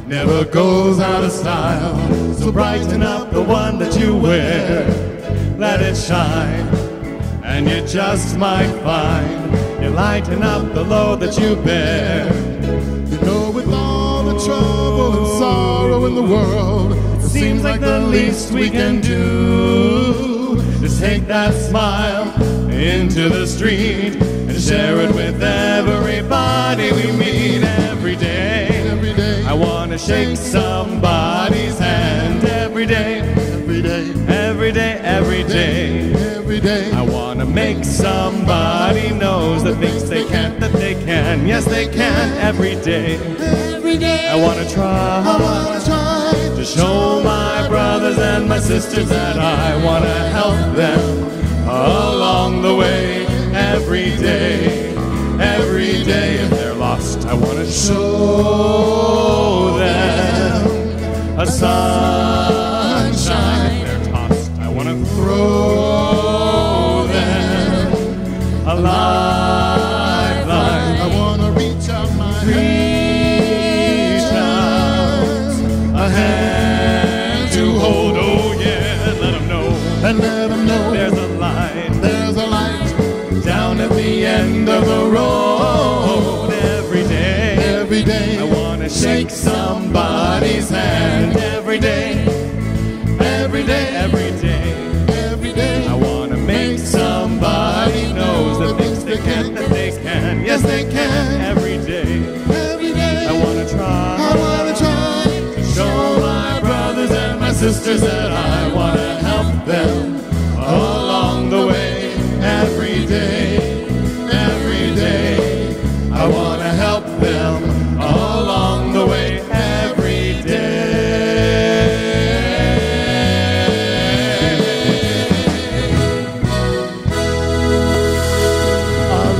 Never goes out of style, so brighten up the one that you wear. Let it shine, and you just might find you lighten up the load that you bear. You know, with all the trouble and sorrow in the world, it seems like the least we can do is take that smile into the street and share it with everybody we meet every day. I wanna shake somebody's hand every day, every day, every day, every day, every day. I wanna make somebody knows that thinks they can't, that they can. Yes, they can every day. Every day. I wanna try to show my brothers and my sisters that I wanna help them along the way every day, every day. If they're lost, I wanna show them a sunshine. If they're tossed, I wanna throw them a lifeline. I wanna reach out my a hand to hold. Oh yeah, and let them know. And let them know there's a light. There's a light down at the end of the road. Every day, every day. I wanna shake somebody's hand every day, every day, every day, every day. I wanna make somebody knows that thinks they can't, that they can. Yes, they can every day, every day. I wanna try to show my brothers and my sisters that I wanna help them along the way every day, every day. I wanna help them along the way every day.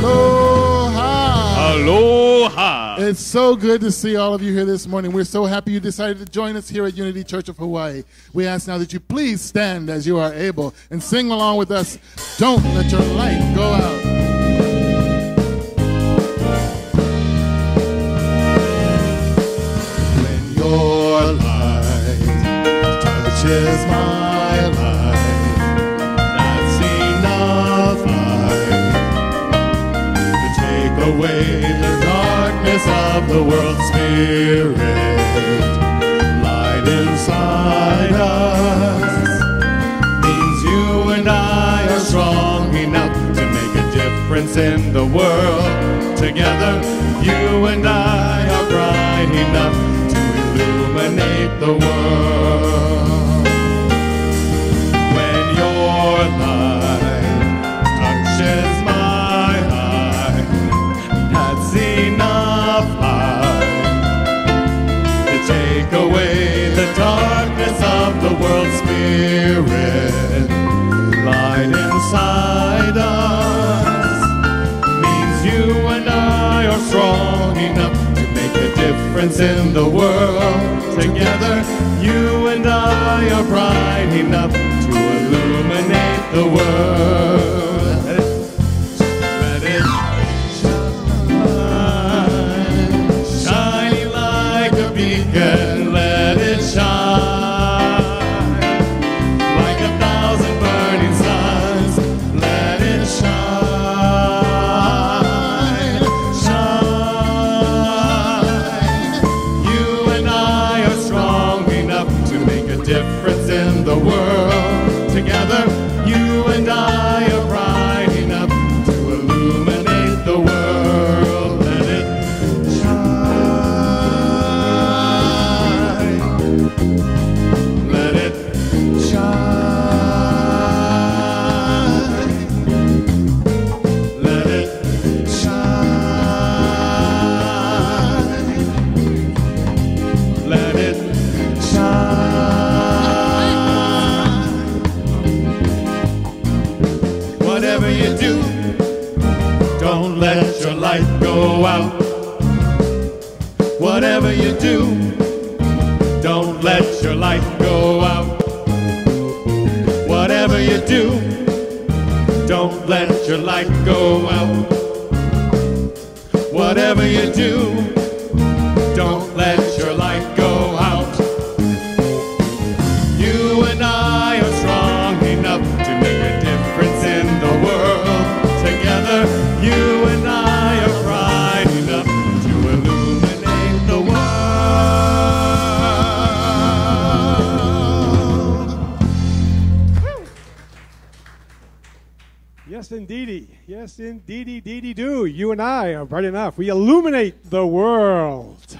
Aloha. Aloha. It's so good to see all of you here this morning. We're so happy you decided to join us here at Unity Church of Hawaii. We ask now that you please stand as you are able and sing along with us. Don't let your light go out. Your light touches my life. That's enough light to take away the darkness of the world's spirit. Light inside us means you and I are strong enough to make a difference in the world. Together, you and I are bright enough illuminate the world. When your light touches my eye, that's enough light to take away the darkness of the world's spirit. Light inside us means you and I are strong enough to make a difference in the world. Together, you and I are bright enough to illuminate the world. Let it shine, shining like a beacon. Let it shine like 1,000 burning suns. Let it shine, shine. You and I are strong enough to make a difference in the world. Together, you and I are whatever you do, don't let your light go out. Whatever you do, don't let your light go out. Whatever you do, don't let your light go out. You and I are strong enough to make a difference in the world. Together, you and I are bright enough to illuminate the world. Yes, indeedy. Yes, indeedy, deedy do. You and I are bright enough. We illuminate the world.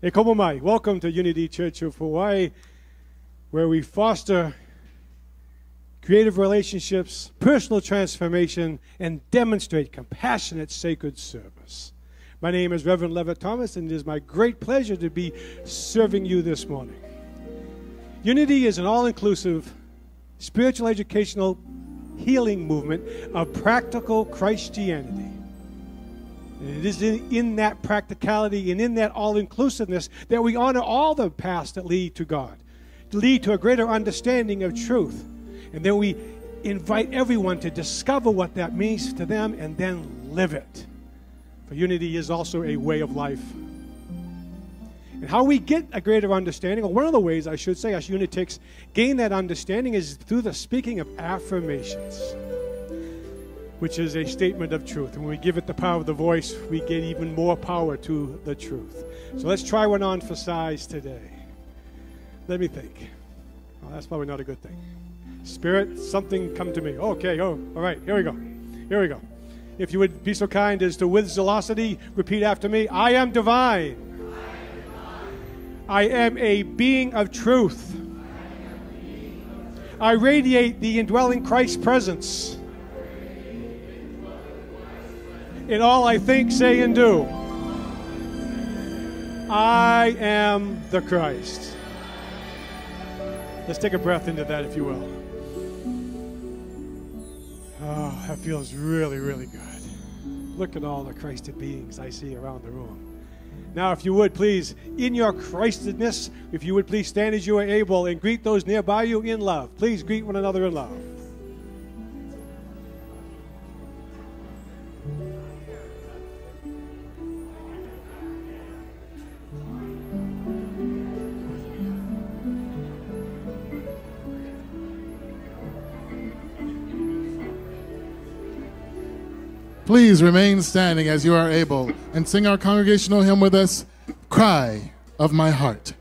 Hey, como mai. Welcome to Unity Church of Hawaii, where we foster creative relationships, personal transformation, and demonstrate compassionate, sacred service. My name is Reverend Levitt Thomas, and it is my great pleasure to be serving you this morning. Unity is an all-inclusive, spiritual, educational, healing movement of practical Christianity. And it is in that practicality and in that all-inclusiveness that we honor all the paths that lead to God, to lead to a greater understanding of truth. And then we invite everyone to discover what that means to them and then live it. For unity is also a way of life. And how we get a greater understanding, or one of the ways I should say us unitics gain that understanding, is through the speaking of affirmations, which is a statement of truth. And when we give it the power of the voice, we get even more power to the truth. So let's try one on for size today. Let me think. Oh, that's probably not a good thing. Spirit, something come to me. Okay, all right, here we go. Here we go. If you would be so kind as to, with zelosity, repeat after me. I am divine. I am a being of truth. I radiate the indwelling Christ presence in all I think, say, and do. I am the Christ. Let's take a breath into that, if you will. Oh, that feels really, really good. Look at all the Christed beings I see around the room. Now, if you would please, in your Christedness, if you would please stand as you are able and greet those nearby you in love. Please greet one another in love. Please remain standing as you are able and sing our congregational hymn with us, Cry of My Heart.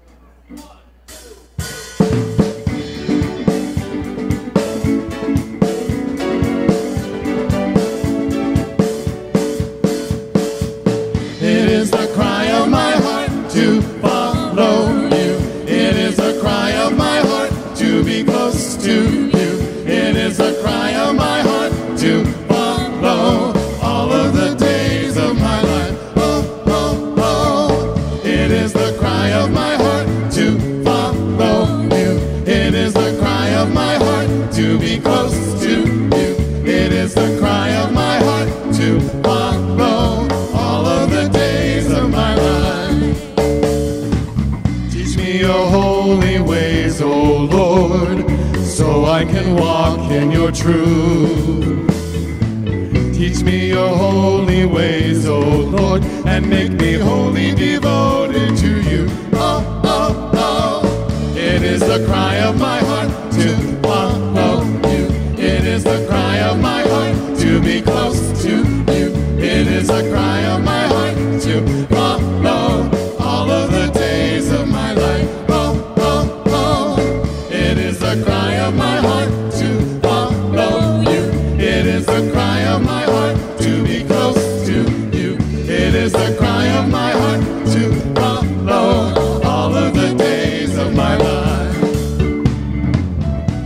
It is the cry of my heart to follow you. It is the cry of my heart to be close to you. It is the cry of my heart to follow all of the days of my life. Oh, oh, oh. It is the cry of my heart to follow you. It is the cry of my heart to be close to you. It is the cry of my heart to follow all of the days of my life. Teach me your holy ways, O Lord, so I can walk in your truth. Teach me your holy ways, O Lord, and make me wholly devoted to you. Oh, oh, oh. It is the cry of my heart to follow you. It is the cry of my heart to be close to you. It is the cry of my heart to follow all of the days of my life. Oh, oh, oh. It is the cry of my heart to follow you. It is the cry of my heart to be close to you. It is the cry of my heart to follow all of the days of my life.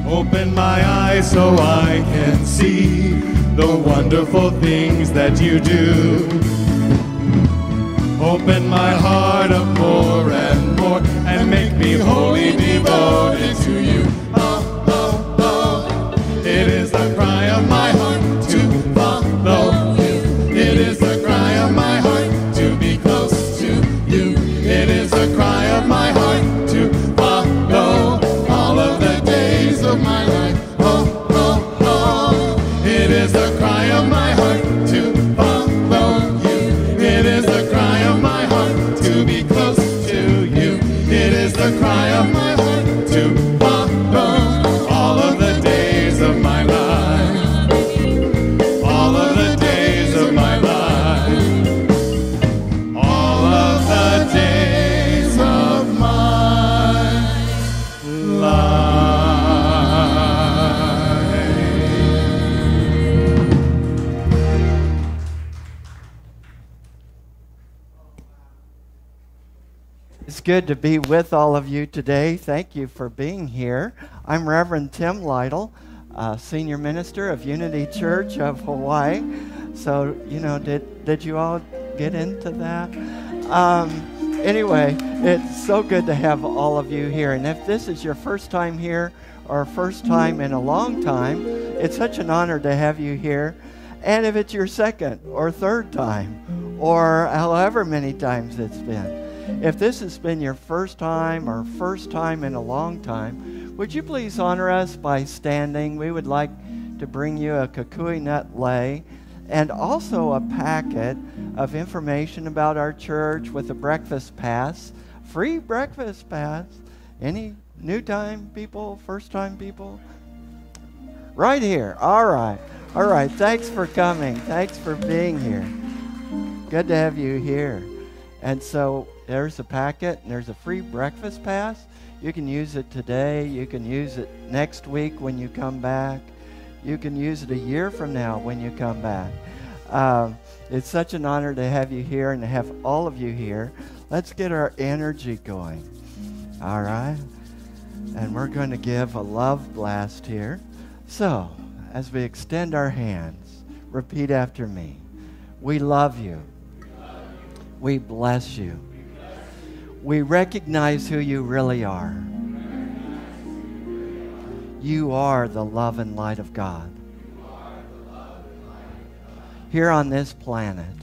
Open my eyes so I can see the wonderful things that you do. Open my heart up more and more and make me wholly devoted to you. Oh, oh, oh. It is the cry of my heart to follow you. It is the cry of my heart to be close to you. It's good to be with all of you today. Thank you for being here. I'm Reverend Tim Lytle, Senior Minister of Unity Church of Hawaii. So, did you all get into that? Anyway, it's so good to have all of you here. And if this is your first time here or first time in a long time, it's such an honor to have you here. And if it's your second or third time or however many times it's been, if this has been your first time or first time in a long time, would you please honor us by standing? We would like to bring you a kukui nut lei and also a packet of information about our church with a breakfast pass, free breakfast pass. Any new time people, first time people? Right here. All right. All right. Thanks for coming. Thanks for being here. Good to have you here. And so there's a packet and there's a free breakfast pass. You can use it today. You can use it next week when you come back. You can use it a year from now when you come back. It's such an honor to have you here and to have all of you here. Let's get our energy going. All right? And we're going to give a love blast here. So, as we extend our hands, repeat after me. We love you. We bless you. We recognize who you really are. You are the love and light of God. Here on this planet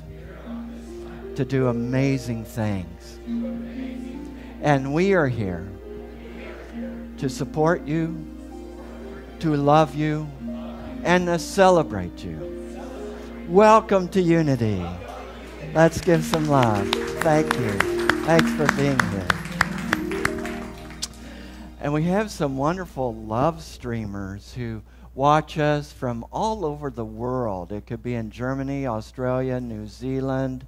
to do amazing things. And we are here to support you, to love you, and to celebrate you. Welcome to Unity. Let's give some love. Thank you. Thanks for being here. And we have some wonderful love streamers who watch us from all over the world. It could be in Germany, Australia, New Zealand.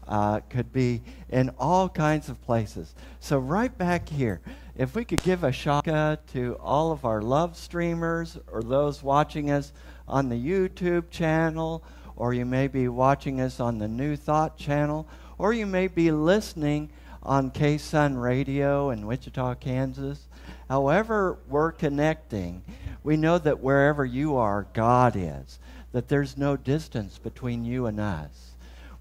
It could be in all kinds of places. So right back here, if we could give a shaka to all of our love streamers or those watching us on the YouTube channel, or you may be watching us on the New Thought channel, or you may be listening on K-Sun Radio in Wichita, Kansas. However we're connecting, we know that wherever you are, God is, that there's no distance between you and us.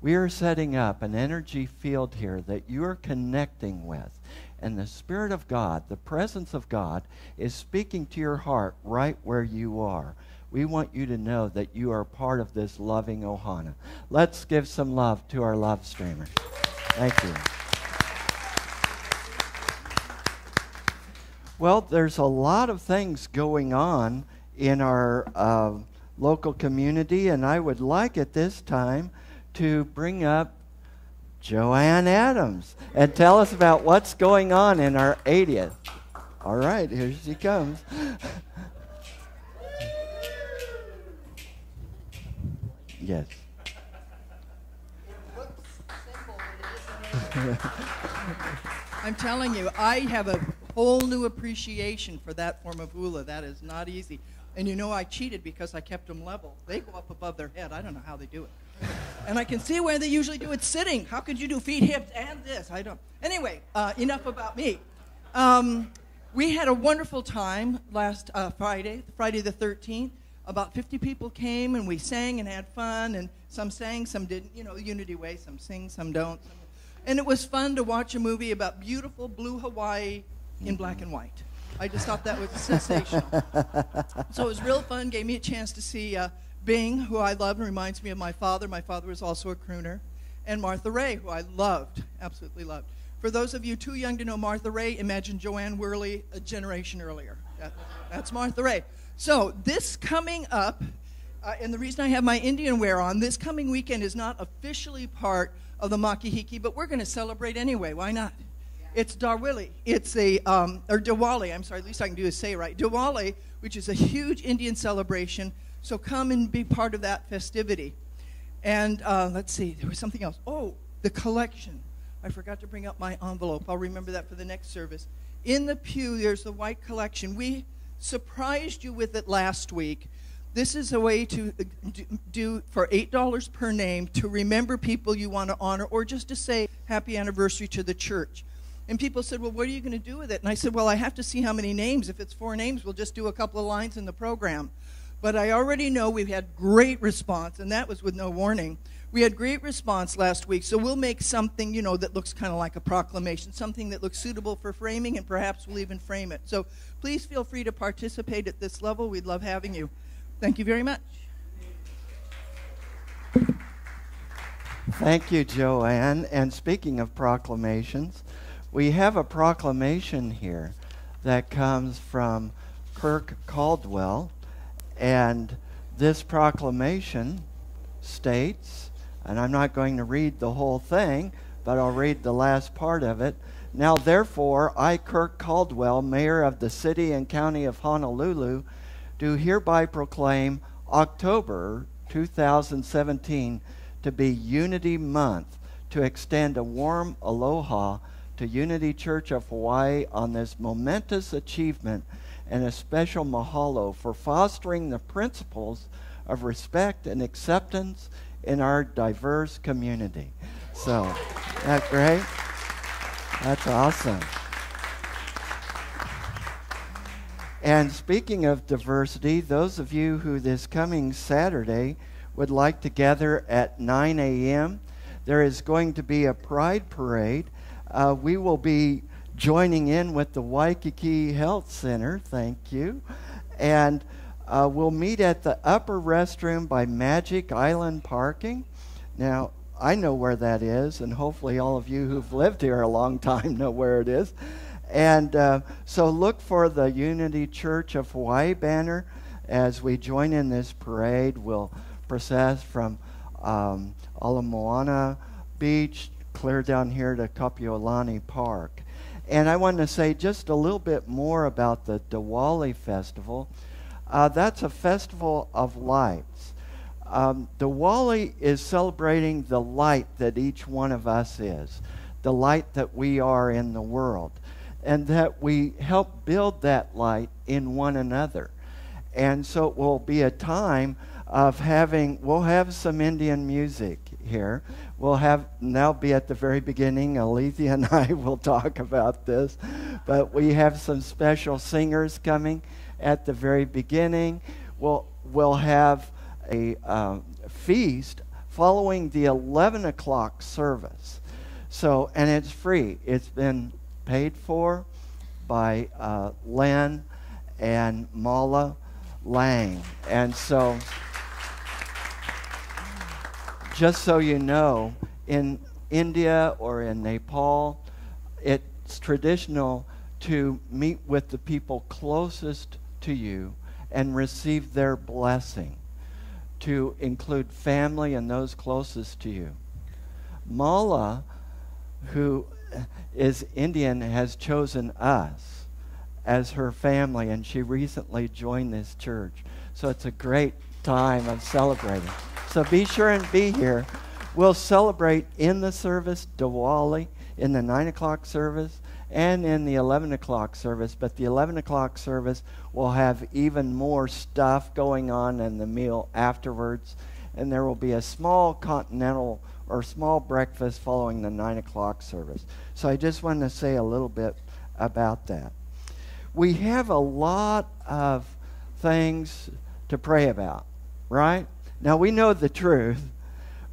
We are setting up an energy field here that you are connecting with, and the Spirit of God, the presence of God, is speaking to your heart right where you are. We want you to know that you are part of this loving ohana. Let's give some love to our love streamers. Thank you. Well, there's a lot of things going on in our local community, and I would like at this time to bring up Joanne Adams and tell us about what's going on in our 80th. All right, here she comes. Yes. I'm telling you, I have a whole new appreciation for that form of hula. That is not easy. And you know I cheated because I kept them level. They go up above their head. I don't know how they do it. And I can see where they usually do it sitting. How could you do feet, hips, and this? I don't. Anyway, enough about me. We had a wonderful time last Friday the 13th. About 50 people came, and we sang and had fun, and some sang, some didn't. You know, the Unity way, some sing, some don't. And it was fun to watch a movie about beautiful blue Hawaii in black and white. I just thought that was sensational. So it was real fun, gave me a chance to see Bing, who I love and reminds me of my father. My father was also a crooner. And Martha Ray, who I loved, absolutely loved. For those of you too young to know Martha Ray, imagine Joanne Worley a generation earlier. That's Martha Ray. So this coming up, and the reason I have my Indian wear on, this coming weekend is not officially part of the Makihiki, but we're going to celebrate anyway. Why not? Yeah. It's Darwili. It's a, or Diwali, I'm sorry, at least I can do is say it right. Diwali, which is a huge Indian celebration, so come and be part of that festivity. And let's see, there was something else. Oh, the collection. I forgot to bring up my envelope. I'll remember that for the next service. In the pew, there's the white collection. We surprised you with it last week. This is a way to do for $8 per name to remember people you want to honor or just to say happy anniversary to the church. And people said, well, what are you going to do with it? And I said, well, I have to see how many names. If it's 4 names, we'll just do a couple of lines in the program. But I already know we've had great response, and that was with no warning. We had great response last week, so we'll make something, you know, that looks kind of like a proclamation, something that looks suitable for framing, and perhaps we'll even frame it. So please feel free to participate at this level. We'd love having you. Thank you very much. Thank you, Joanne. And speaking of proclamations, we have a proclamation here that comes from Kirk Caldwell, and this proclamation states, and I'm not going to read the whole thing, but I'll read the last part of it. Now, therefore, I, Kirk Caldwell, Mayor of the City and County of Honolulu, do hereby proclaim October 2017 to be Unity Month, to extend a warm aloha to Unity Church of Hawaii on this momentous achievement, and a special mahalo for fostering the principles of respect and acceptance in our diverse community. So, that's great? That's awesome. And speaking of diversity, those of you who this coming Saturday would like to gather at 9 a.m., there is going to be a pride parade. We will be joining in with the Waikiki Health Center, thank you, and we'll meet at the upper restroom by Magic Island Parking. Now, I know where that is, and hopefully all of you who've lived here a long time know where it is. And so look for the Unity Church of Hawaii banner as we join in this parade. We'll process from Ala Moana Beach, clear down here to Kapiolani Park. And I want to say just a little bit more about the Diwali Festival. That's a festival of lights. Diwali is celebrating the light that each one of us is, the light that we are in the world, and that we help build that light in one another. And so it will be a time of we'll have some Indian music here. We'll have, and that'll be at the very beginning. Alethea and I will talk about this. But we have some special singers coming at the very beginning. We'll have a feast following the 11 o'clock service. So, and it's free. It's been paid for by Len and Mala Lang. And so, just so you know, in India or in Nepal, it's traditional to meet with the people closest to you and receive their blessing, to include family and those closest to you. Mala, who is Indian, has chosen us as her family, and she recently joined this church. So it's a great time of celebrating. So be sure and be here. We'll celebrate in the service Diwali, in the 9 o'clock service, and in the 11 o'clock service. But the 11 o'clock service will have even more stuff going on in the meal afterwards. And there will be a small continental or small breakfast following the 9 o'clock service. So I just wanted to say a little bit about that. We have a lot of things to pray about, right? Now, we know the truth,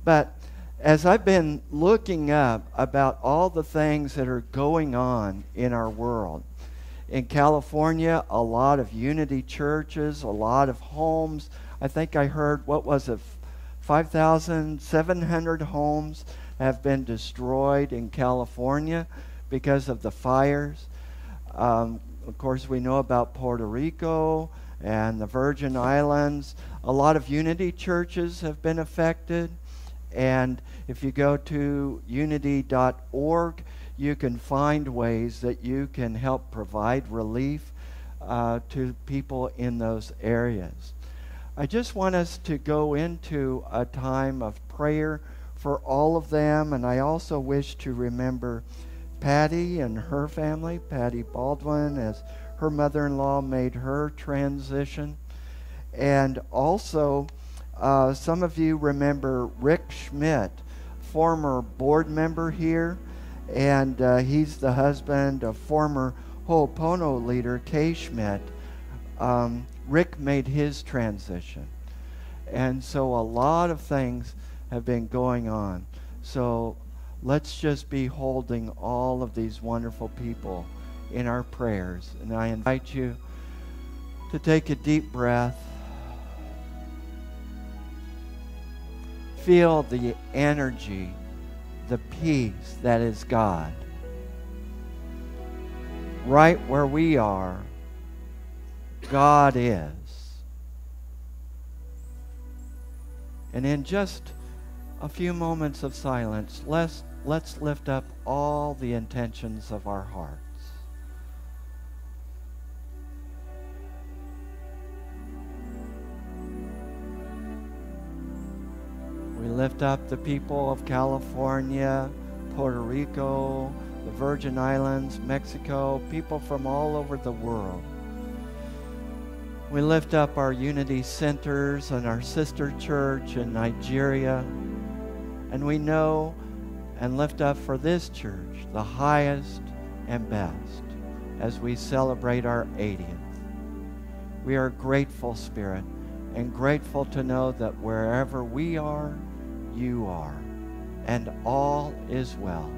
but as I've been looking up about all the things that are going on in our world, in California, a lot of Unity churches, a lot of homes. I think I heard, 5,700 homes have been destroyed in California because of the fires. Of course, we know about Puerto Rico and the Virgin Islands. A lot of Unity churches have been affected. And if you go to unity.org, you can find ways that you can help provide relief to people in those areas. I just want us to go into a time of prayer for all of them, and I also wish to remember Patty and her family, Patty Baldwin, as her mother-in-law made her transition. And also, some of you remember Rick Schmidt, former board member here, and he's the husband of former Ho'opono leader Kay Schmidt. Rick made his transition. And so a lot of things have been going on. So let's just be holding all of these wonderful people in our prayers. And I invite you to take a deep breath. Feel the energy, the peace that is God. Right where we are, God is. And in just a few moments of silence, let's lift up all the intentions of our hearts. We lift up the people of California, Puerto Rico, the Virgin Islands, Mexico, people from all over the world. We lift up our unity centers and our sister church in Nigeria. And we know and lift up for this church the highest and best as we celebrate our 80th. We are grateful, Spirit, and grateful to know that wherever we are, you are, and all is well.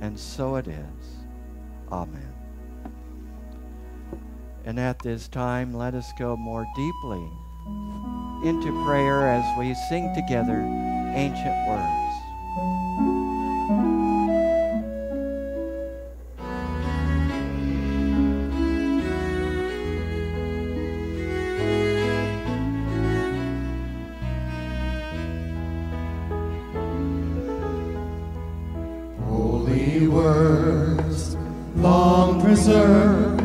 And so it is. Amen. And at this time, let us go more deeply into prayer as we sing together ancient words. Holy words, long preserved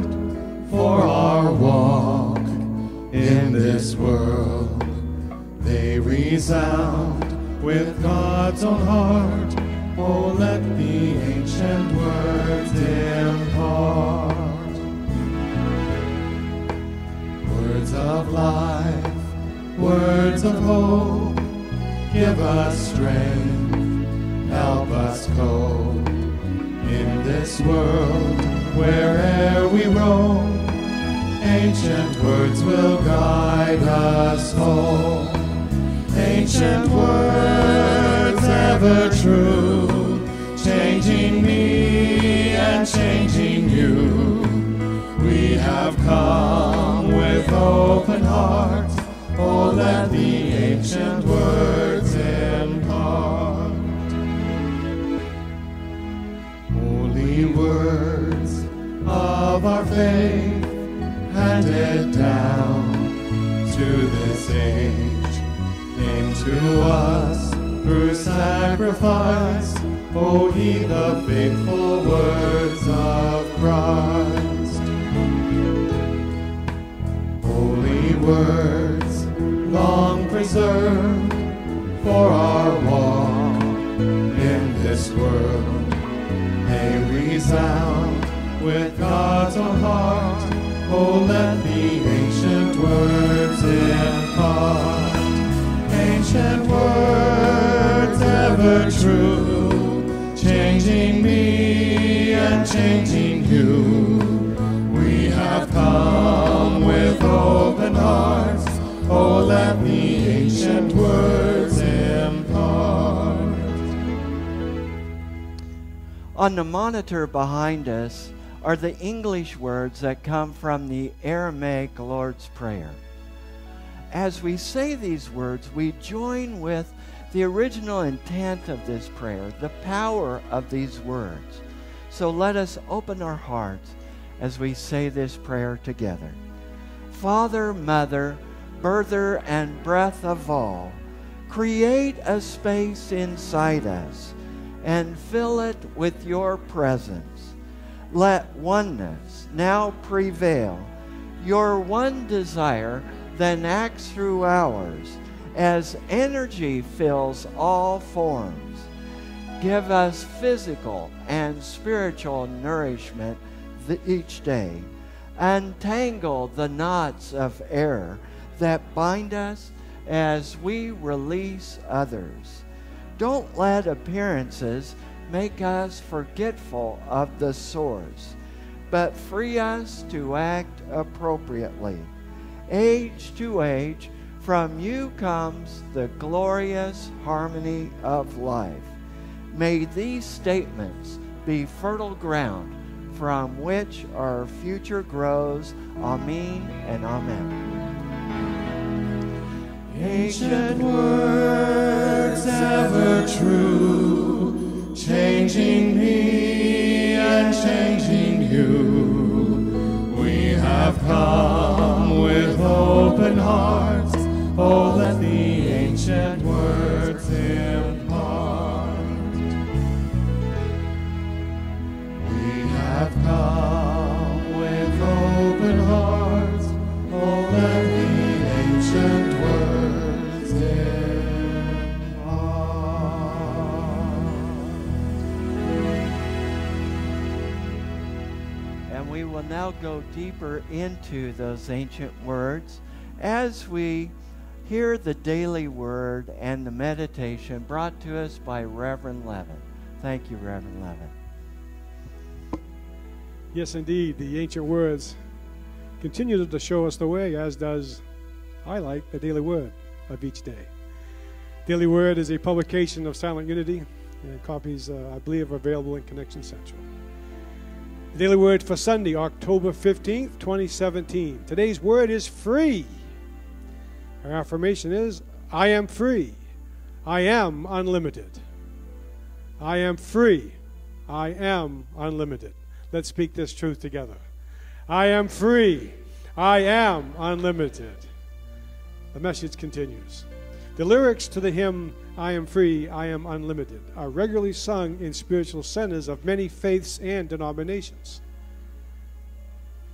for our walk in this world, they resound with God's own heart. Oh, let the ancient words impart words of life, words of hope. Give us strength, help us cope in this world where'er we roam. Ancient words will guide us home. Ancient words ever true, changing me and changing you. We have come with open hearts. Oh, let the ancient words impart. Holy words of our faith, handed down to this age, came to us through sacrifice. Oh, heed the faithful words of Christ. Holy words, long preserved for our walk in this world, they resound with God's own heart. Oh, let the ancient words impart. Ancient words ever true, changing me and changing you. We have come with open hearts. Oh, let the ancient words impart. On the monitor behind us are the English words that come from the Aramaic Lord's Prayer. As we say these words, we join with the original intent of this prayer, the power of these words. So let us open our hearts as we say this prayer together. Father, Mother, birther and breath of all, create a space inside us and fill it with your presence. Let oneness now prevail, your one desire then acts through ours as energy fills all forms. Give us physical and spiritual nourishment each day. Untangle the knots of error that bind us as we release others. Don't let appearances make us forgetful of the source, but free us to act appropriately. Age to age, from you comes the glorious harmony of life. May these statements be fertile ground from which our future grows. Amen and amen. Ancient words ever true, changing me and changing you. We have come with open hearts. Oh, let the ancient words impart. We have come with open hearts. Oh, let the ancient words impart. And we will now go deeper into those ancient words as we hear the daily word and the meditation brought to us by Reverend Levin. Thank you, Reverend Levin. Yes, indeed, the ancient words continue to show us the way, as does highlight the daily word of each day. Daily Word is a publication of Silent Unity, and copies, I believe, are available in Connection Central. The Daily Word for Sunday, October 15th, 2017. Today's word is free. Our affirmation is, I am free. I am unlimited. I am free. I am unlimited. Let's speak this truth together. I am free. I am unlimited. The message continues. The lyrics to the hymn, I am free, I am unlimited, are regularly sung in spiritual centers of many faiths and denominations.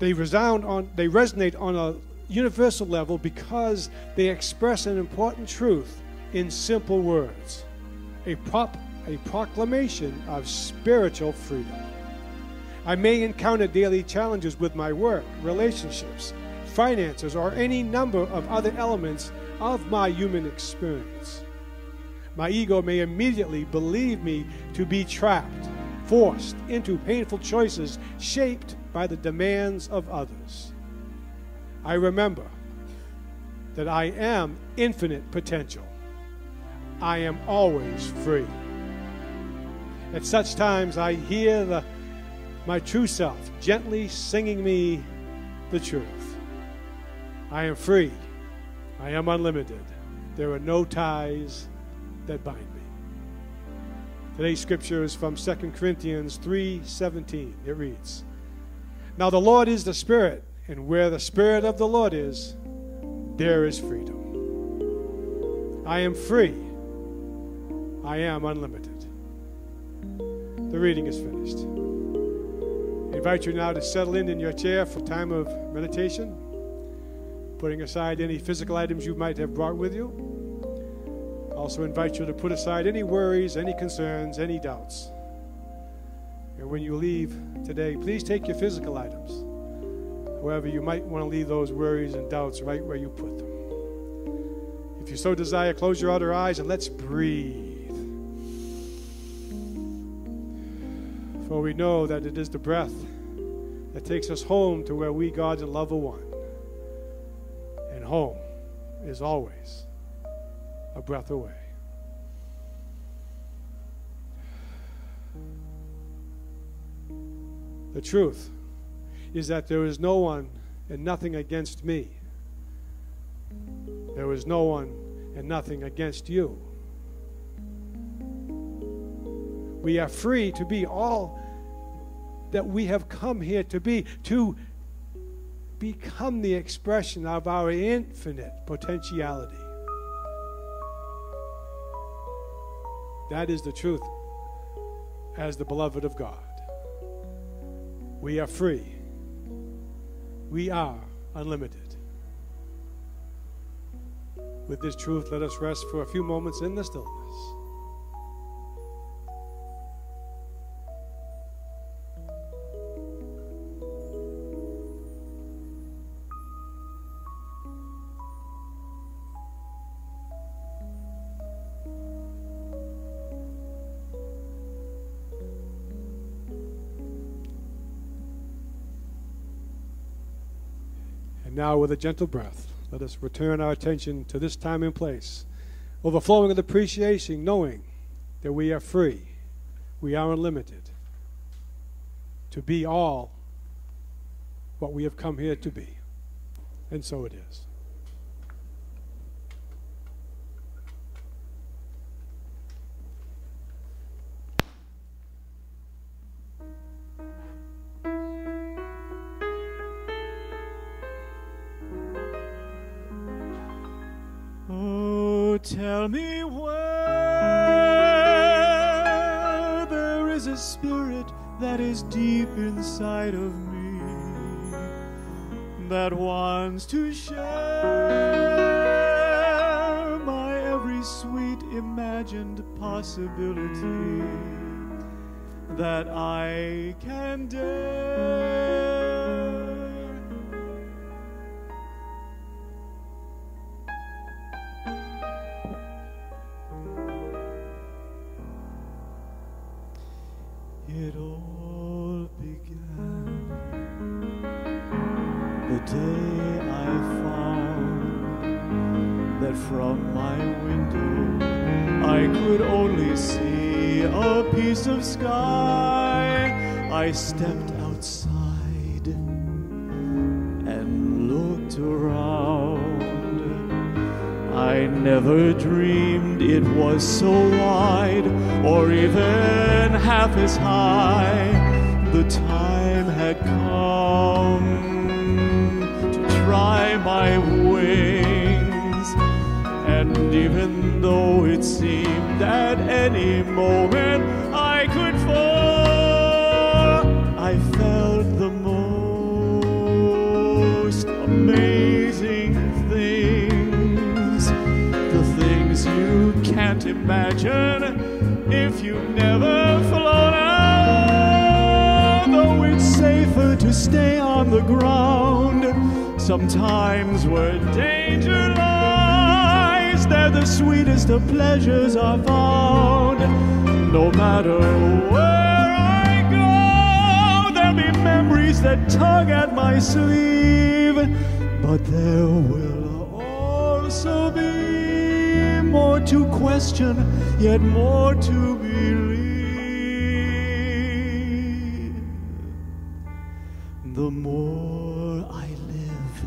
They resonate on a universal level because they express an important truth in simple words, a proclamation of spiritual freedom. I may encounter daily challenges with my work, relationships, finances, or any number of other elements of my human experience. My ego may immediately believe me to be trapped, forced into painful choices shaped by the demands of others. I remember that I am infinite potential. I am always free. At such times, I hear my true self gently singing me the truth. I am free. I am unlimited. There are no ties that bind me. Today's scripture is from 2 Corinthians 3:17. It reads, Now the Lord is the Spirit, and where the Spirit of the Lord is, there is freedom. I am free. I am unlimited. The reading is finished. I invite you now to settle in your chair for time of meditation, putting aside any physical items you might have brought with you. Also invite you to put aside any worries, any concerns, any doubts. And when you leave today, please take your physical items. However, you might want to leave those worries and doubts right where you put them. If you so desire, close your outer eyes and let's breathe. For we know that it is the breath that takes us home to where we, God and love, are one. And home is always a breath away. The truth is that there is no one and nothing against me. There is no one and nothing against you. We are free to be all that we have come here to be, to become the expression of our infinite potentiality. That is the truth as the beloved of God. We are free. We are unlimited. With this truth, let us rest for a few moments in the stillness. Now, with a gentle breath, let us return our attention to this time and place, overflowing with appreciation, knowing that we are free, we are unlimited, to be all what we have come here to be. And so it is. Tell me where there is a spirit that is deep inside of me that wants to share my every sweet imagined possibility that I can dare. It all began the day I found that from my window I could only see a piece of sky. I stepped outside and looked around. I never dreamed it was so wide or even half as high. The time had come to try my wings, and even though it seemed at any moment I could fall, I felt the most amazing things, the things you can't imagine if you've never flown out. Though it's safer to stay on the ground, sometimes where danger lies, there the sweetest of pleasures are found. No matter where I go, there'll be memories that tug at my sleeve, but there will also be more to question, yet more to believe. The more I live,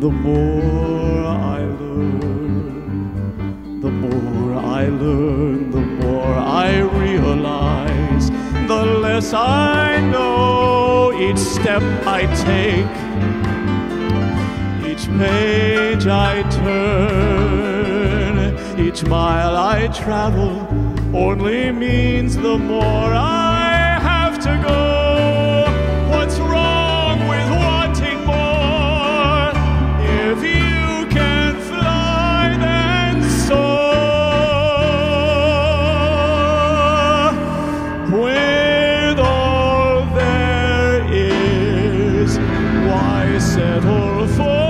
the more I learn. The more I learn, the more I realize. The less I know, each step I take, each page I turn, each mile I travel only means the more I have to go. What's wrong with wanting more? If you can fly, then soar. With all there is, why settle for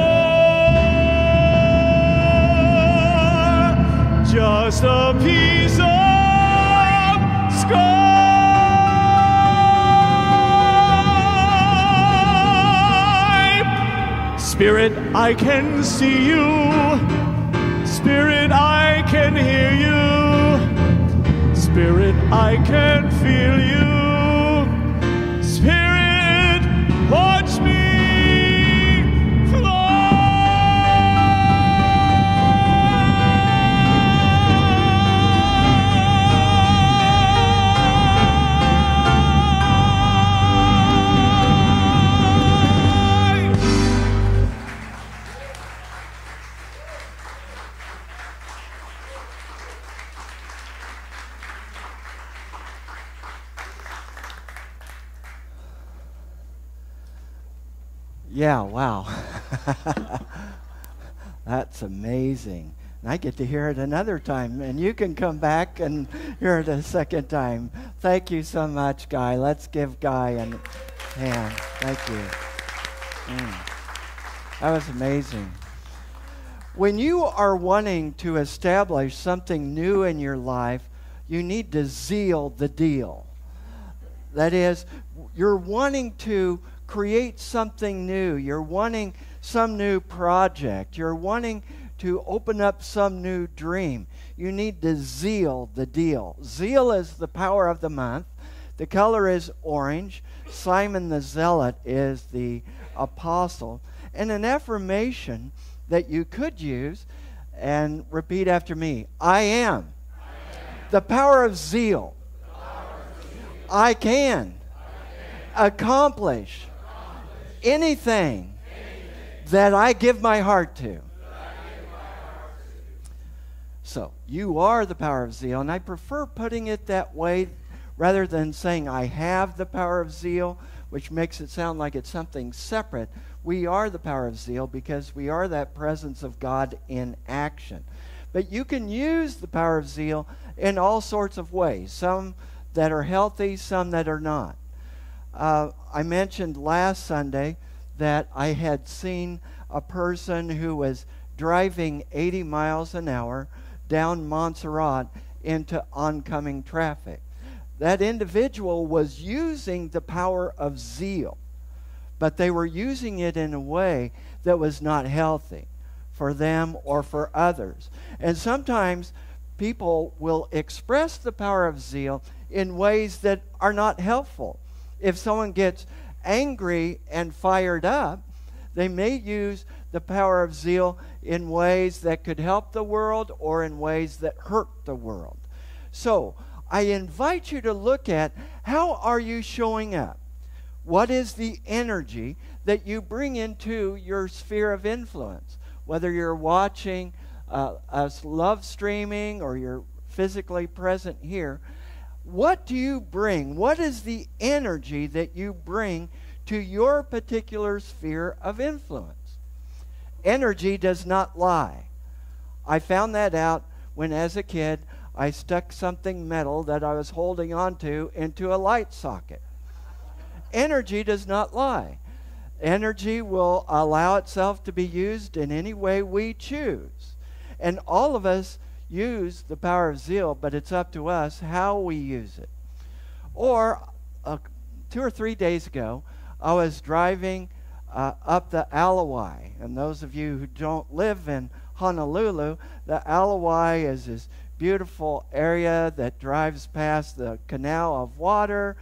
just a piece of sky? Spirit, I can see you. Spirit, I can hear you. Spirit, I can feel you. Spirit, watch me Yeah, wow. That's amazing. And I get to hear it another time, and you can come back and hear it a second time. Thank you so much, Guy. Let's give Guy a hand. Thank you. That was amazing. When you are wanting to establish something new in your life, you need to zeal the deal. That is, you're wanting to create something new. You're wanting some new project. You're wanting to open up some new dream. You need to zeal the deal. Zeal is the power of the month. The color is orange. Simon the Zealot is the apostle. And an affirmation that you could use and repeat after me. I am the power of zeal. I can accomplish anything that I give my heart to. So, you are the power of zeal, and I prefer putting it that way rather than saying I have the power of zeal, which makes it sound like it's something separate. We are the power of zeal because we are that presence of God in action. But you can use the power of zeal in all sorts of ways, some that are healthy, some that are not. I mentioned last Sunday that I had seen a person who was driving 80 miles an hour down Montserrat into oncoming traffic. That individual was using the power of zeal, but they were using it in a way that was not healthy for them or for others. And sometimes people will express the power of zeal in ways that are not helpful. If someone gets angry and fired up, they may use the power of zeal in ways that could help the world or in ways that hurt the world. So, I invite you to look at how are you showing up? What is the energy that you bring into your sphere of influence? Whether you're watching us love streaming or you're physically present here, what do you bring? What is the energy that you bring to your particular sphere of influence? Energy does not lie. I found that out when, as a kid, I stuck something metal that I was holding onto into a light socket. Energy does not lie. Energy will allow itself to be used in any way we choose. And all of us use the power of zeal, but it's up to us how we use it. Or 2 or 3 days ago, I was driving up the Alawai. And those of you who don't live in Honolulu, the Alawai is this beautiful area that drives past the canal of water,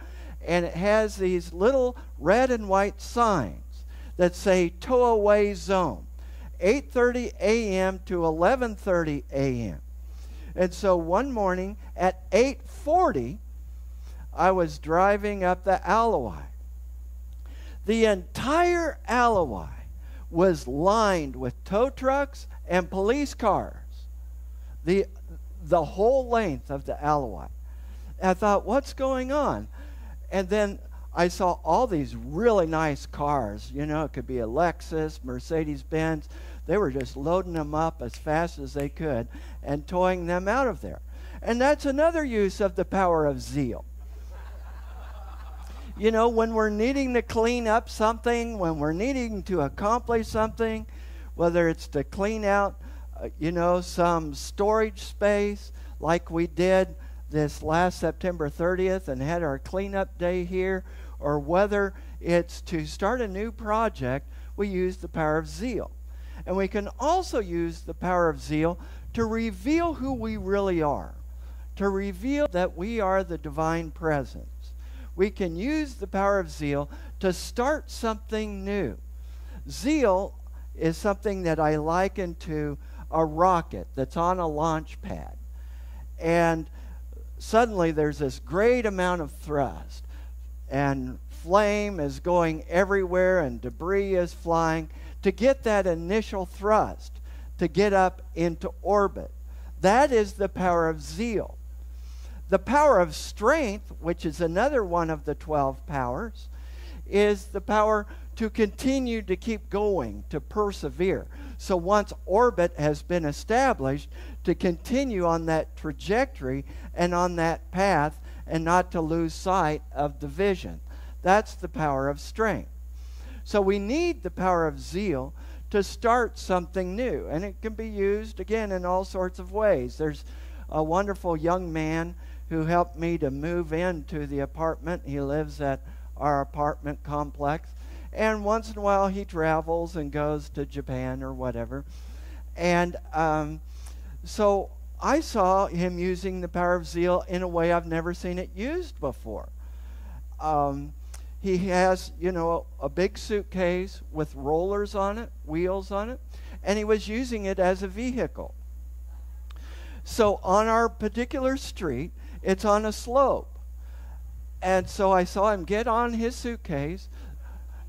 and it has these little red and white signs that say tow away zone, 8:30 a.m. to 11:30 a.m. And so one morning at 8:40, I was driving up the Alawai. The entire Alawai was lined with tow trucks and police cars. The whole length of the Alawai. And I thought, what's going on? And then I saw all these really nice cars. You know, it could be a Lexus, Mercedes-Benz. They were just loading them up as fast as they could and towing them out of there. And that's another use of the power of zeal. You know, when we're needing to clean up something, when we're needing to accomplish something, whether it's to clean out, some storage space like we did this last September 30th and had our cleanup day here, or whether it's to start a new project, we use the power of zeal. And we can also use the power of zeal to reveal who we really are, to reveal that we are the divine presence. We can use the power of zeal to start something new. Zeal is something that I liken to a rocket that's on a launch pad. And suddenly there's this great amount of thrust, and flame is going everywhere and debris is flying to get that initial thrust, to get up into orbit. That is the power of zeal. The power of strength, which is another one of the 12 powers, is the power to continue to keep going, to persevere. So once orbit has been established, to continue on that trajectory and on that path and not to lose sight of the vision. That's the power of strength. So we need the power of zeal to start something new. And it can be used, again, in all sorts of ways. There's a wonderful young man who helped me to move into the apartment. He lives at our apartment complex. And once in a while he travels and goes to Japan or whatever. And so I saw him using the power of zeal in a way I've never seen it used before. He has, you know, a big suitcase with rollers on it, wheels on it, and he was using it as a vehicle. So on our particular street, it's on a slope. And so I saw him get on his suitcase.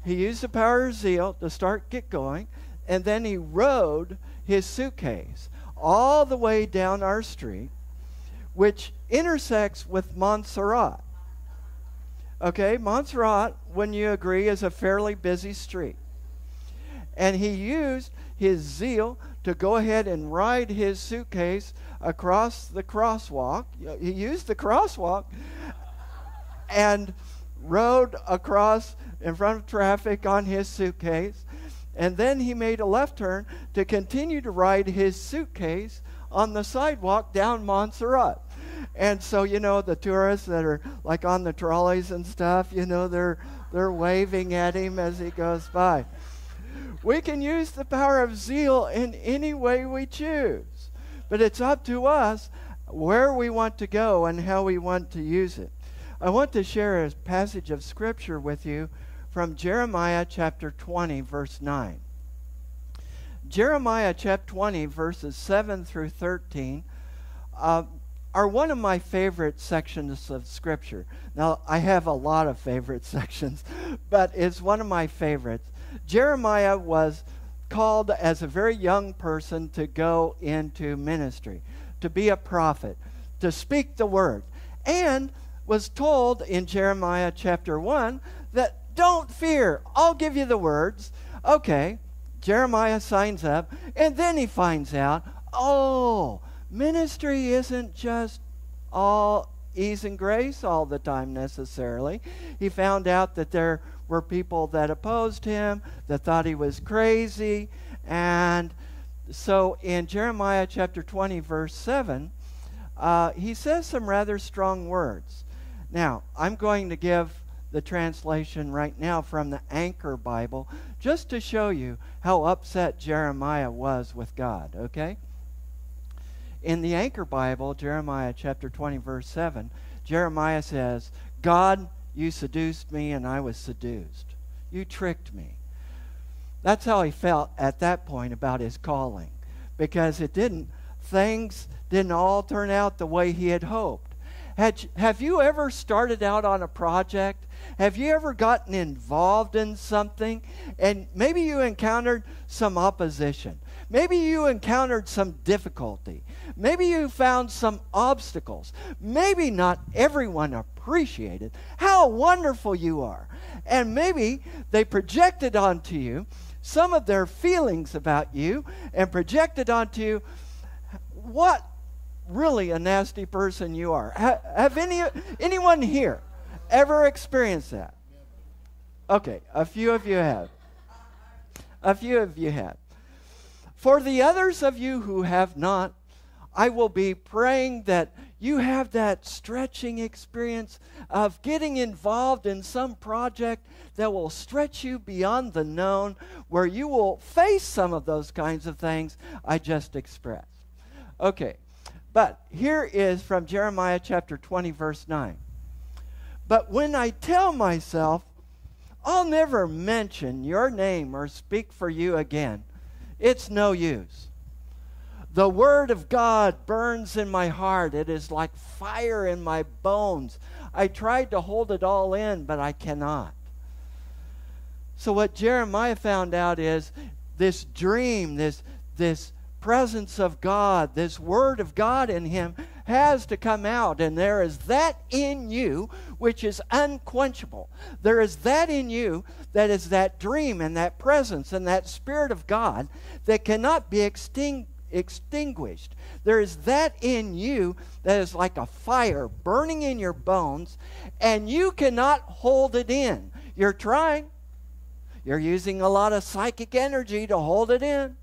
He used the power of zeal to get going, and then he rode his suitcase all the way down our street, which intersects with Montserrat. Okay, Montserrat, wouldn't you agree, is a fairly busy street. And he used his zeal to go ahead and ride his suitcase across the crosswalk. He used the crosswalk and rode across in front of traffic on his suitcase. And then he made a left turn to continue to ride his suitcase on the sidewalk down Montserrat. And so, you know, the tourists that are like on the trolleys and stuff, you know, they're waving at him as he goes by. We can use the power of zeal in any way we choose, but it's up to us where we want to go and how we want to use it. I want to share a passage of Scripture with you from Jeremiah chapter 20, verse 9. Jeremiah chapter 20, verses 7 through 13 are one of my favorite sections of Scripture. Now, I have a lot of favorite sections, but it's one of my favorites. Jeremiah was called as a very young person to go into ministry, to be a prophet, to speak the word, and was told in Jeremiah chapter 1 that don't fear, I'll give you the words. Okay, Jeremiah signs up, and then he finds out, oh, ministry isn't just all ease and grace all the time necessarily. He found out that there were people that opposed him, that thought he was crazy. And so in Jeremiah chapter 20, verse 7, he says some rather strong words. Now, I'm going to give the translation right now from the Anchor Bible just to show you how upset Jeremiah was with God, okay? In the Anchor Bible, Jeremiah chapter 20, verse 7, Jeremiah says, God, you seduced me and I was seduced. You tricked me. That's how he felt at that point about his calling, because things didn't all turn out the way he had hoped. Have you ever started out on a project? Have you ever gotten involved in something and maybe you encountered some opposition? Maybe you encountered some difficulty. Maybe you found some obstacles. Maybe not everyone appreciated how wonderful you are. And maybe they projected onto you some of their feelings about you and projected onto you what really a nasty person you are. Have anyone here ever experienced that? Okay, a few of you have. A few of you have. For the others of you who have not, I will be praying that you have that stretching experience of getting involved in some project that will stretch you beyond the known, where you will face some of those kinds of things I just expressed. Okay, but here is from Jeremiah chapter 20, verse 9. But when I tell myself, I'll never mention your name or speak for you again, it's no use. The word of God burns in my heart. It is like fire in my bones. I tried to hold it all in, but I cannot. So what Jeremiah found out is this dream, this presence of God, this word of God in him has to come out. And there is that in you which is unquenchable. There is that in you that is that dream and that presence and that Spirit of God that cannot be extinguished. There is that in you that is like a fire burning in your bones, and you cannot hold it in. You're trying. You're using a lot of psychic energy to hold it in.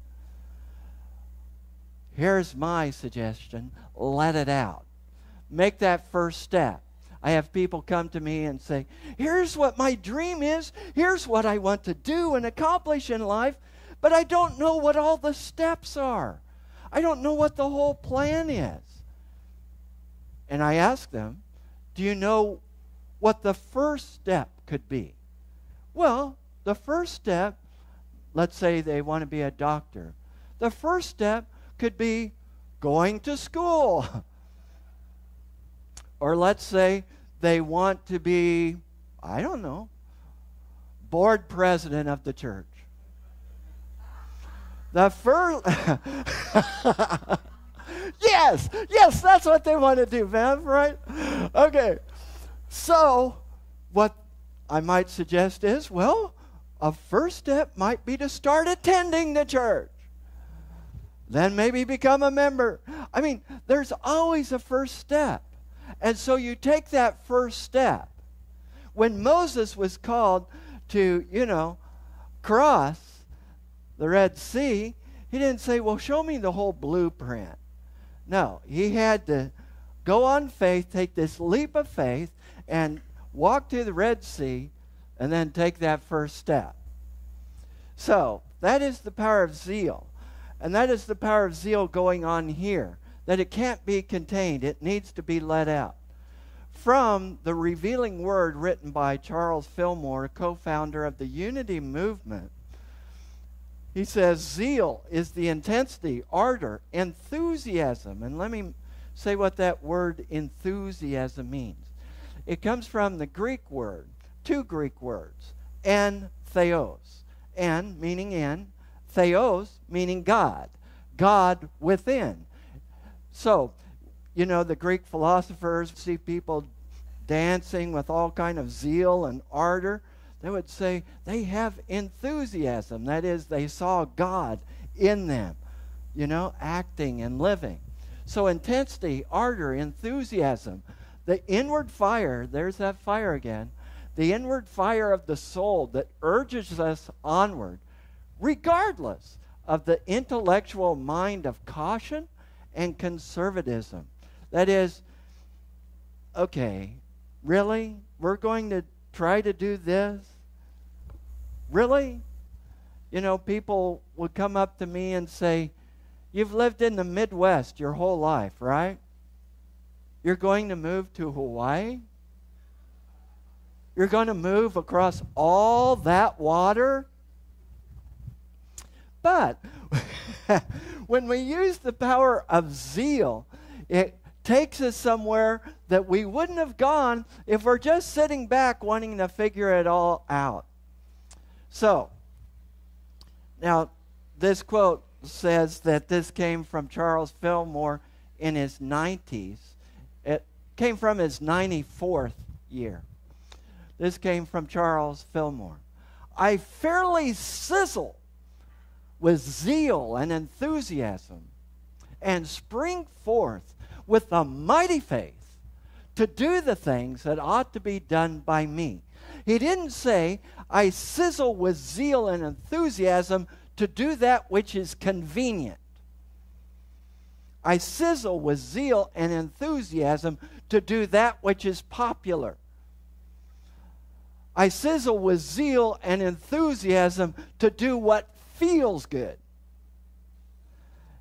Here's my suggestion. Let it out. Make that first step. I have people come to me and say, here's what my dream is. Here's what I want to do and accomplish in life. But I don't know what all the steps are. I don't know what the whole plan is. And I ask them, do you know what the first step could be? Well, the first step, let's say they want to be a doctor. The first step could be going to school. Or let's say they want to be, I don't know, board president of the church. The first, yes, that's what they want to do, Bev, right? Okay, so what I might suggest is, well, a first step might be to start attending the church. Then maybe become a member. I mean, there's always a first step. And so you take that first step. When Moses was called to, cross the Red Sea, he didn't say, well, show me the whole blueprint. No, he had to go on faith, take this leap of faith, and walk to the Red Sea, and then take that first step. So, that is the power of zeal. And that is the power of zeal going on here, that it can't be contained. It needs to be let out. From the revealing word written by Charles Fillmore, co-founder of the Unity Movement, he says, zeal is the intensity, ardor, enthusiasm. And let me say what that word enthusiasm means. It comes from the Greek word, two Greek words, en theos. En meaning in, theos meaning God. God within. So, the Greek philosophers see people dancing with all kind of zeal and ardor. They would say they have enthusiasm. That is, they saw God in them, acting and living. So intensity, ardor, enthusiasm. The inward fire, there's that fire again, the inward fire of the soul that urges us onward, regardless of the intellectual mind of caution and conservatism. That is, okay, really? We're going to try to do this? Really? People would come up to me and say, you've lived in the Midwest your whole life, right? You're going to move to Hawaii? You're going to move across all that water? But when we use the power of zeal, it takes us somewhere that we wouldn't have gone if we're just sitting back wanting to figure it all out. So, now this quote says that this came from Charles Fillmore in his 90s. It came from his 94th year. This came from Charles Fillmore. I fairly sizzle with zeal and enthusiasm and spring forth with a mighty faith to do the things that ought to be done by me. He didn't say, I sizzle with zeal and enthusiasm to do that which is convenient. I sizzle with zeal and enthusiasm to do that which is popular. I sizzle with zeal and enthusiasm to do what feels good.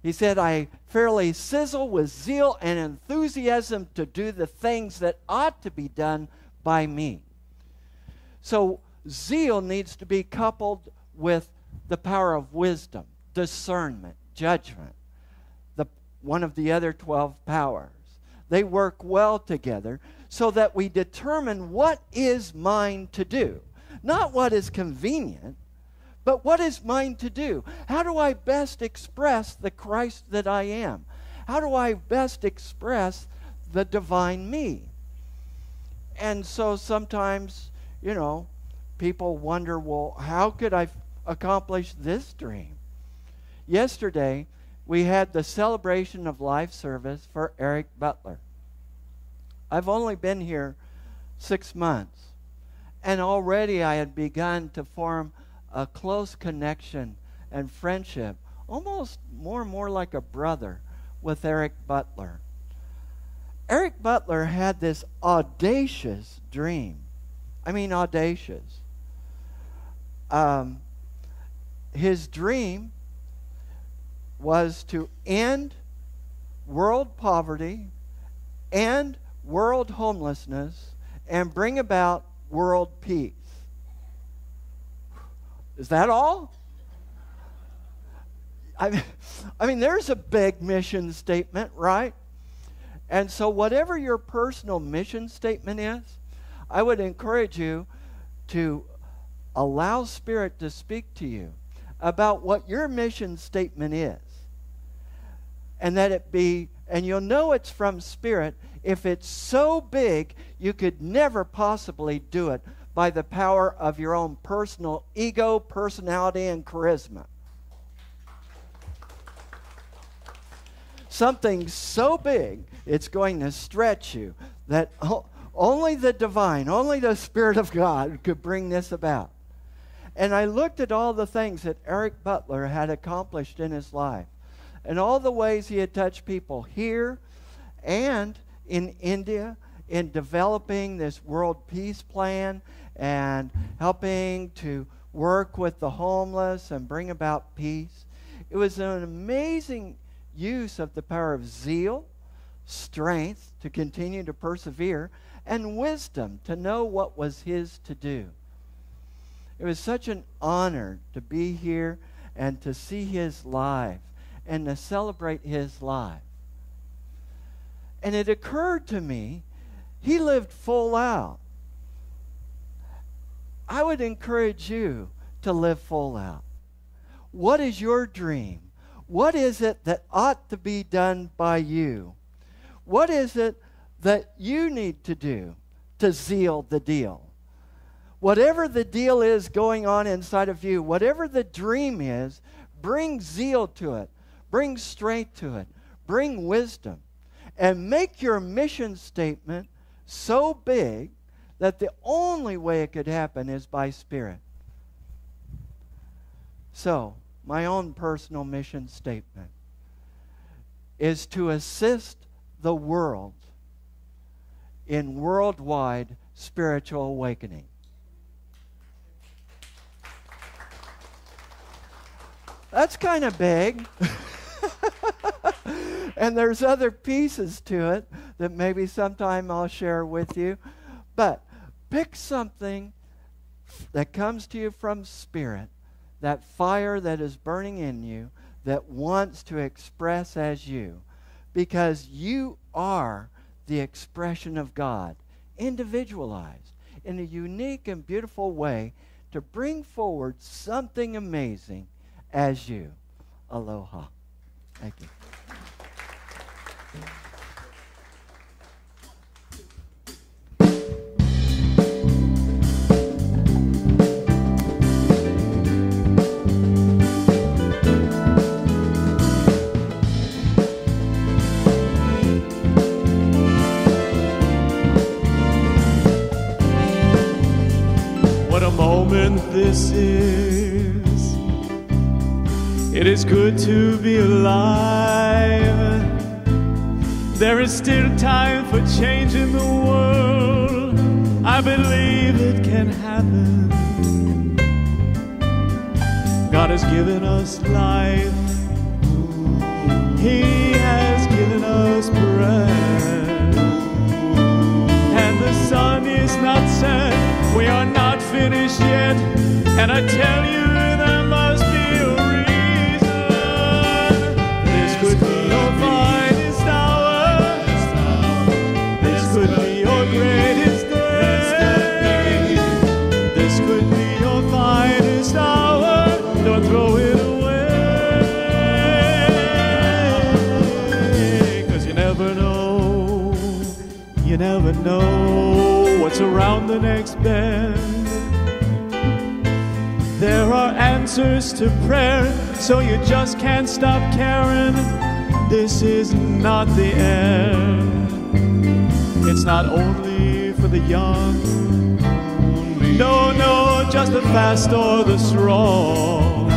He said, I fairly sizzle with zeal and enthusiasm to do the things that ought to be done by me. So zeal needs to be coupled with the power of wisdom, discernment, judgment, one of the other 12 powers. They work well together so that we determine what is mine to do. Not what is convenient, but what is mine to do? How do I best express the Christ that I am? How do I best express the divine me? And so sometimes, people wonder, well, how could I accomplish this dream? Yesterday, we had the celebration of life service for Eric Butler. I've only been here 6 months, and already I had begun to form a close connection and friendship, almost more and more like a brother, with Eric Butler. Eric Butler had this audacious dream. I mean, audacious. His dream was to end world poverty, end world homelessness, and bring about world peace. Is that all? I mean, there's a big mission statement, right? And so whatever your personal mission statement is, I would encourage you to allow Spirit to speak to you about what your mission statement is. And that it be, and you'll know it's from Spirit if it's so big you could never possibly do it by the power of your own personal ego, personality, and charisma. Something so big, it's going to stretch you that only the divine, only the Spirit of God could bring this about. And I looked at all the things that Eric Butler had accomplished in his life and all the ways he had touched people here and in India in developing this world peace plan and helping to work with the homeless and bring about peace. It was an amazing use of the power of zeal, strength to continue to persevere, and wisdom to know what was his to do. It was such an honor to be here and to see his life and to celebrate his life. And it occurred to me, he lived full out. I would encourage you to live full out. What is your dream? What is it that ought to be done by you? What is it that you need to do to seal the deal? Whatever the deal is going on inside of you, whatever the dream is, bring zeal to it. Bring strength to it. Bring wisdom. And make your mission statement so big that the only way it could happen is by Spirit. So, my own personal mission statement is to assist the world in worldwide spiritual awakening. That's kind of big. And there's other pieces to it that maybe sometime I'll share with you. But pick something that comes to you from Spirit, that fire that is burning in you, that wants to express as you. Because you are the expression of God, individualized in a unique and beautiful way to bring forward something amazing as you. Aloha. Thank you. What a moment this is. It is good to be alive. There is still time for change in the world. I believe it can happen. God has given us life. He has given us breath. And the sun is not set. We are not finished yet. And I tell you, there must be a reason. This could be your finest hour. This could be your greatest day. This could be your finest hour. Don't throw it away. 'Cause you never know. You never know what's around the next bend. There are answers to prayer, so you just can't stop caring. This is not the end. It's not only for the young. No, no, just the fast or the strong.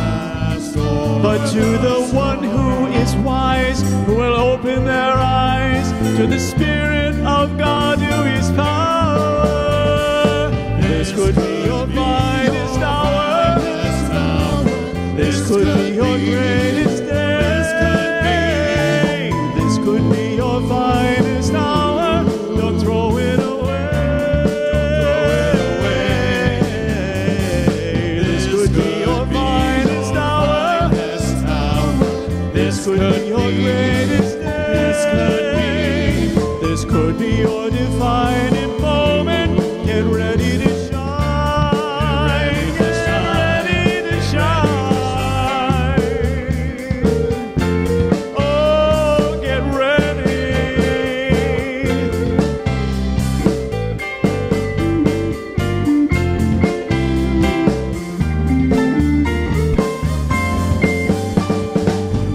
But to the one who is is wise, who will open their eyes to the Spirit of God, who is power. This could be your finest hour. This could be your greatest day. This could be your finest hour. Don't throw it away. This could be your finest hour. This could be your greatest day. This could be your defining moment. Get ready to shine. Get ready to shine. Oh, get ready.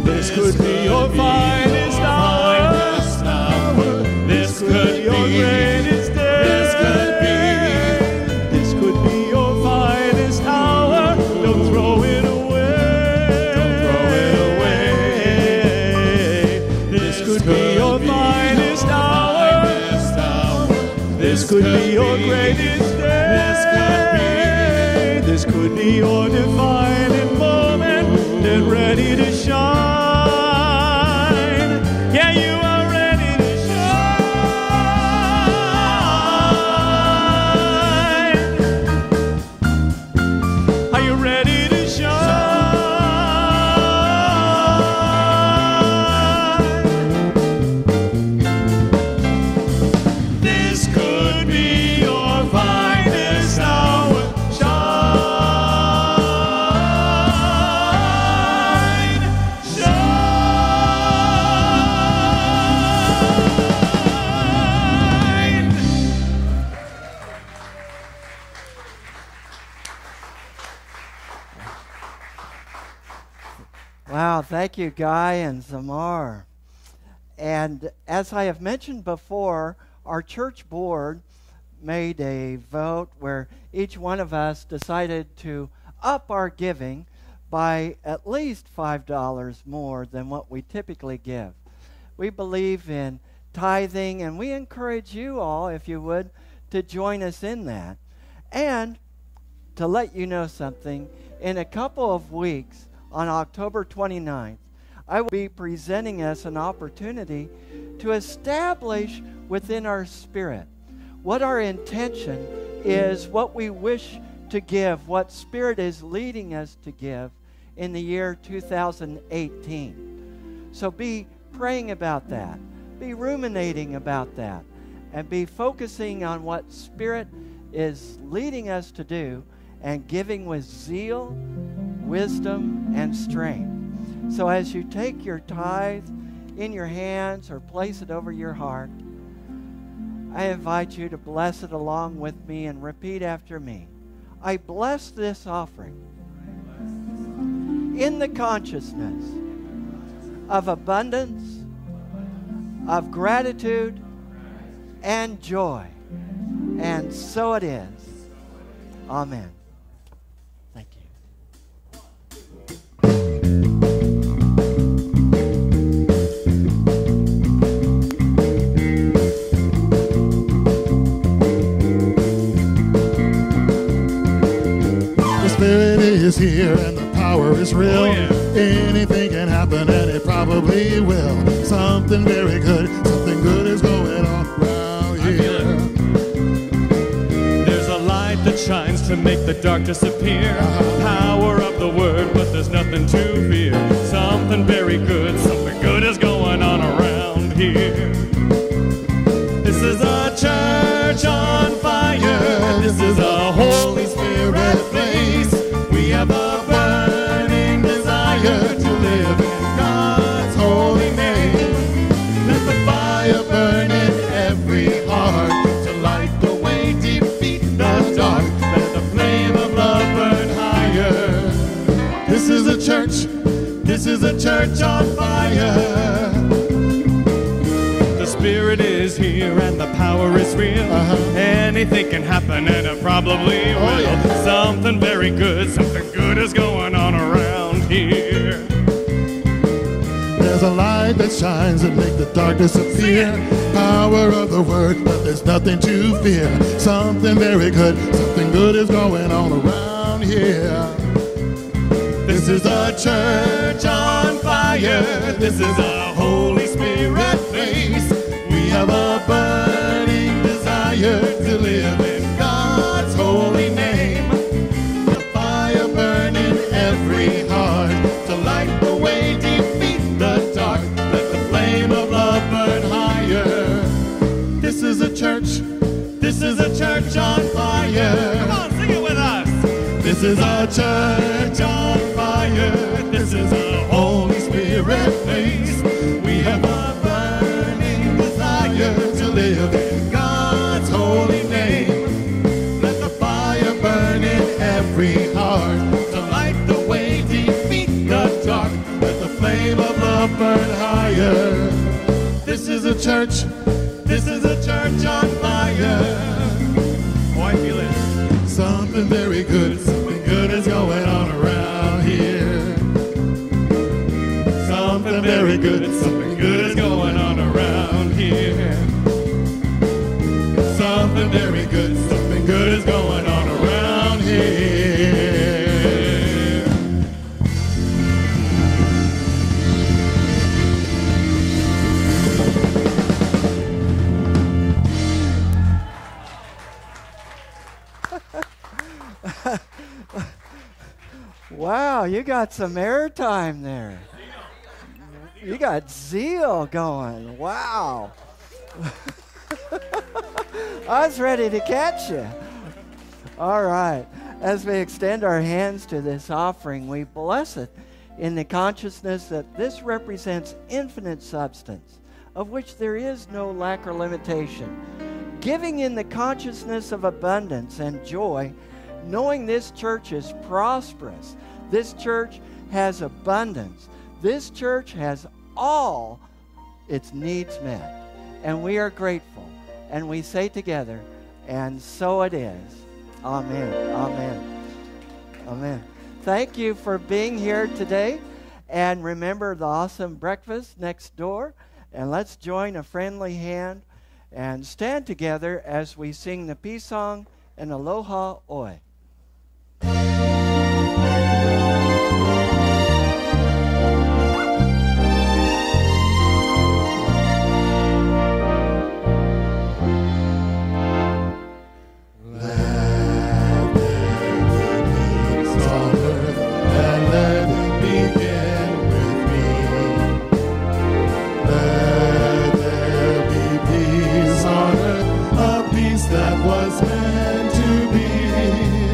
This could be your finest hour. This could be your greatest day. This could be your finest hour. Don't throw it away. Don't throw it away. This could be your finest hour. This could be your greatest day. This could be your defining moment. Get ready to shine. Yeah, you are ready to shine. Are you ready to shine? This could be your finest hour. Shine, shine. Wow, thank you, Guy and Zamar. And as I have mentioned before, our church board made a vote where each one of us decided to up our giving by at least $5 more than what we typically give. We believe in tithing, and we encourage you all, if you would, to join us in that. And to let you know something, in a couple of weeks, on October 29th, I will be presenting us an opportunity to establish within our spirit what our intention is, what we wish to give, what Spirit is leading us to give in the year 2018. So be praying about that, be ruminating about that, and be focusing on what Spirit is leading us to do and giving with zeal, wisdom, and strength. So as you take your tithe in your hands or place it over your heart, I invite you to bless it along with me and repeat after me. I bless this offering in the consciousness of abundance, of gratitude, and joy. And so it is. Amen. Thank you. The Spirit is here and the power is real. Oh, yeah. Anything can happen and it probably will. Something very good, something good is going on around here. There's a light that shines to make the dark disappear. Power of the word, but there's nothing to fear. Something very good, something good is going on around here. This is a church on fire. This is a Holy Spirit place. We have a burning desire to live in God's holy name. Let the fire burn in every heart to light the way, defeat the dark. Let the flame of love burn higher. This is a church on fire. The Spirit is here and the power is real. Anything can happen and it probably will. yeah. Something very good, something good is going on around here. There's a light that shines and make the darkness appear. Power of the word, but there's nothing to fear. Something very good, something good is going on around here. This is a church on fire. This is a Holy Spirit place. We have a burning desire to live in God's holy name. The fire burn in every heart to light the way, defeat the dark. Let the flame of love burn higher. This is a church. This is a church on fire. Come on, sing it with us. This is a church on fire. This is a Holy Spirit place. We have a burning desire to live in God's holy name. Let the fire burn in every heart to light the way, defeat the dark. Let the flame of love burn higher. This is a church. This is a church on fire. Oh, I feel it. Something very good, something good is going on around here. Something very good, something good is going on around here. Something very good, something good is going on around here. Wow, you got some airtime there. You got zeal going. Wow. I was ready to catch you. All right. As we extend our hands to this offering, we bless it in the consciousness that this represents infinite substance, of which there is no lack or limitation. Giving in the consciousness of abundance and joy, knowing this church is prosperous. This church has abundance. This church has all its needs met. And we are grateful. And we say together, and so it is. Amen. Amen. Amen. Thank you for being here today. And remember the awesome breakfast next door. And let's join a friendly hand and stand together as we sing the peace song and Aloha Oi. That was meant to be.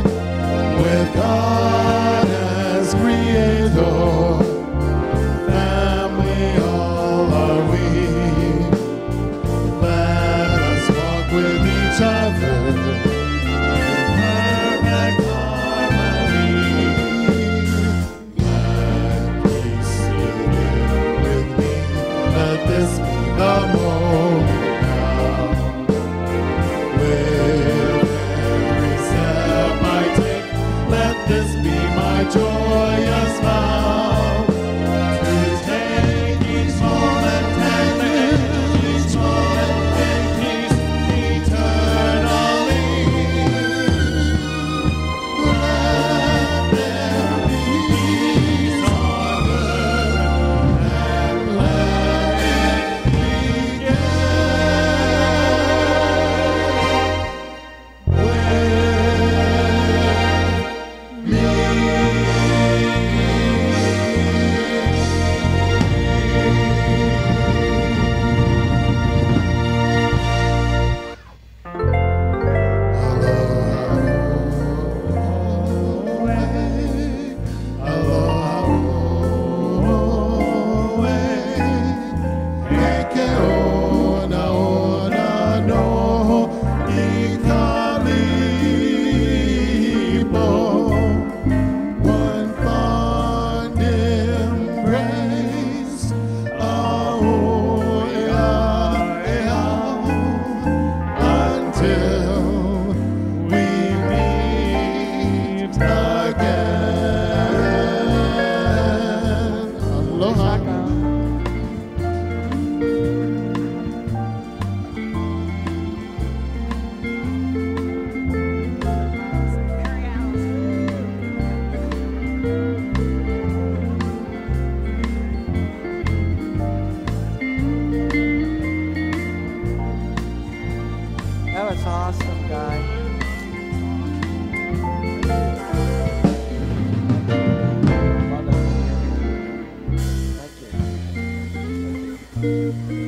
Amen.